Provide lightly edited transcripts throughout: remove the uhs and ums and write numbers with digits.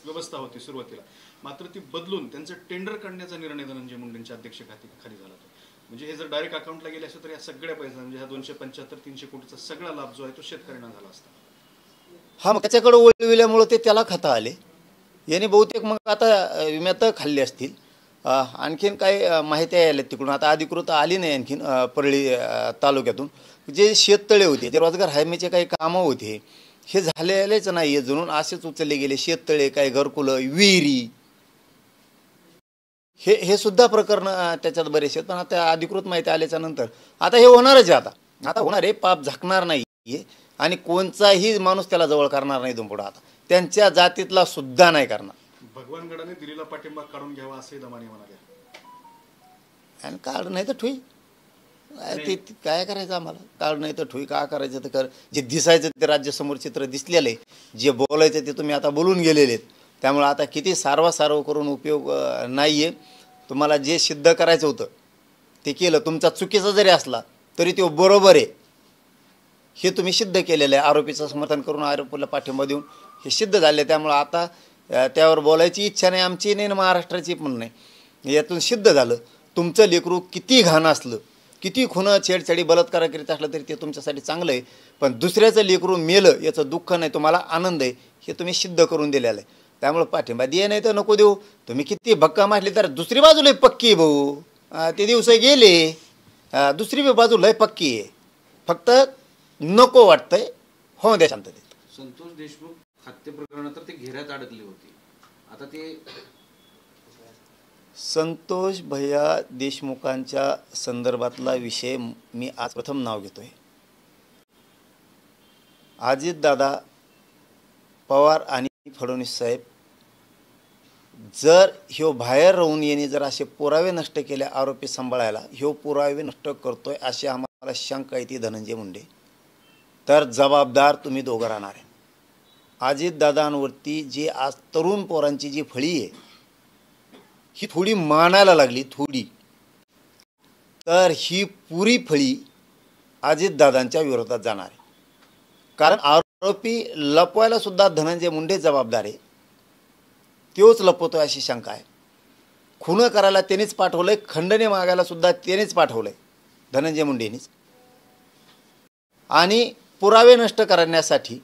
व्यवस्था होती सुरुवातीला, मात्र ती बदलून त्यांचं टेंडर काढण्याचा निर्णय धनंजय मुंडेंच्या अध्यक्षतेखाली झाला होता. म्हणजे हे जर डायरेक्ट अकाउंटला गेले असते तर या सगळ्या पैसा म्हणजे हा 275-300 कोटीचा सगळा लाभ जो आहे तो शेतकऱ्यांना झाला असता. हा, मग त्याच्याकडे वळविल्यामुळे ते त्याला खाता आले. याने बहुतेक मग आता विम्यात खाल्ले असतील. आणखीन काय माहिती आहे तिकडून आता अधिकृत आली नाही आणखीन परळी तालुक्यातून. जे शेततळे होते, जे रोजगार हमीचे काही कामं होते, हे झालेलेच नाही आहे. जणून असेच उचलले गेले. शेततळे, काय घरकुलं, विहिरी, हे सुद्धा प्रकरण त्याच्यात बरेचसे आहेत. पण आता अधिकृत माहिती आल्याच्या नंतर आता हे होणारच आहे. आता होणार आहे. पाप झाकणार नाही आहे आणि कोणताही माणूस त्याला जवळ करणार नाही इथून पुढं. आता त्यांच्या जातीतला सुद्धा नाही करणार. भगवान गडाने दिलेला पाठिंबा काढून घ्यावा असे दमाने म्हणाले. आणि काढ नाही तर ठुई. ते काय करायचं आम्हाला? काढ नाही तर ठुई. का करायचं तर कर. जे दिसायचं ते राज्यासमोर चित्र दिसलेलं आहे. जे बोलायचं ते तुम्ही आता बोलून गेलेले आहेत. त्यामुळे आता किती सारवासारव करून उपयोग नाही आहे. तुम्हाला जे सिद्ध करायचं होतं ते केलं. तुमचा चुकीचा जरी असला तरी तो बरोबर आहे हे तुम्ही सिद्ध केलेलं आहे. आरोपीचं समर्थन करून आरोपीला पाठिंबा देऊन हे सिद्ध झाले. त्यामुळं आता त्यावर बोलायची इच्छा नाही आमची, नाही महाराष्ट्राची पण नाही. यातून सिद्ध झालं तुमचं लेकरू किती घाण असलं, किती खुनं छेडछाडी बलात्कार करीत असलं तरी ते तुमच्यासाठी चांगलं आहे. पण दुसऱ्याचं लेकरू मेलं याचं दुःख नाही, तुम्हाला आनंद आहे, हे तुम्ही सिद्ध करून दिलेलं आहे. त्यामुळे पाठिंबा दे नाही तर नको देऊ. तुम्ही किती भक्का मारली तर दुसरी बाजू लय पक्की आहे भाऊ. ते दिवस गेले. दुसरी बाजू लय पक्की आहे. फक्त नको वाटतंय हो द्या शांततेत. संतोष देशमुख हत्या प्रकरणात तर ते घेऱ्यात अडकले होते. आता ते संतोष भैया देशमुखांच्या संदर्भातला विषय मी आज प्रथम नाव घेतोय. अजितदादा पवार आणि फडणवीस साहेब जर ह्यो बाहेर राहून येणे जर असे पुरावे नष्ट केले आरोपी सांभाळायला, ह्यो पुरावे नष्ट करतोय अशी आम्हाला शंका येते धनंजय मुंडे, तर जबाबदार तुम्ही दोघं राहणार आहे. अजितदादांवरती जी आज तरुण पोरांची जी फळी आहे ही थोडी मानायला लागली थोडी, तर ही पुरी फळी अजितदादांच्या विरोधात जाणार आहे. कारण आरोपी लपवायला सुद्धा धनंजय मुंडे जबाबदार आहे. तोच लपवतोय अशी शंका आहे. खून करायला त्यानेच पाठवलंय, खंडने मागायला सुद्धा त्यानेच पाठवलंय धनंजय मुंडेंनीच. आणि पुरावे नष्ट करण्यासाठी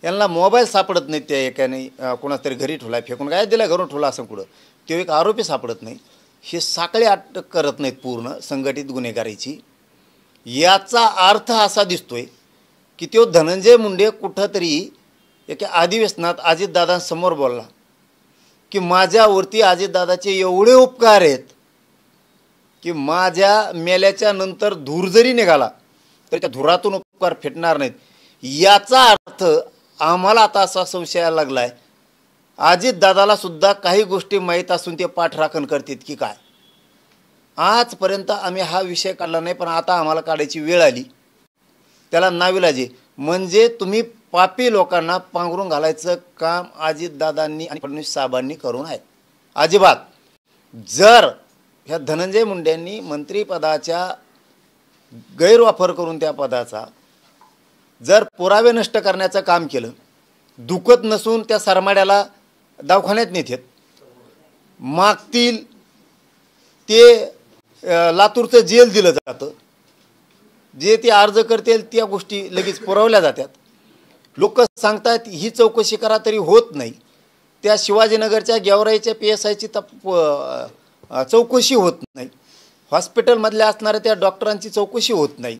यांना मोबाईल सापडत नाहीत. त्या एकाने कोणाच तरी घरी ठेवला, फेकून काय दिला घरून ठेवला असं कुठं, तो एक आरोपी सापडत नाही. हे साखळे अटक करत नाहीत पूर्ण संघटित गुन्हेगारीची. याचा अर्थ असा दिसतोय की तो धनंजय मुंडे कुठंतरी एका अधिवेशनात अजितदादांसमोर बोलला की माझ्यावरती अजितदादाचे एवढे उपकार आहेत की माझ्या मेल्याच्या नंतर धूर जरी निघाला तर त्या धुरातून उपकार फेटणार नाहीत. याचा अर्थ आम्हाला आता असा संशय यायला लागला आहे अजितदादाला सुद्धा काही गोष्टी माहीत असून ते पाठराखण करतात की काय. आजपर्यंत आम्ही हा विषय काढला नाही, पण आता आम्हाला काढायची वेळ आली. त्याला नाविलाजे म्हणजे तुम्ही पापी लोकांना पांघरून घालायचं काम अजितदादांनी आणि फडणवीस साहेबांनी करू नये अजिबात. जर ह्या धनंजय मुंडेंनी मंत्रिपदाच्या गैरवापर करून त्या पदाचा जर पुरावे नष्ट करण्याचं काम केलं, दुखत नसून त्या सरमाड्याला दवाखान्यात नेतात, मागतील ते लातूरचं जेल दिलं जातं, जे ते अर्ज करतील त्या गोष्टी लगेच पुरवल्या जातात. लोक सांगतात ही चौकशी करा तरी होत नाही. त्या शिवाजीनगरच्या गेवराईच्या PSIची चौकशी होत नाही. हॉस्पिटलमधल्या असणाऱ्या त्या डॉक्टरांची चौकशी होत नाही.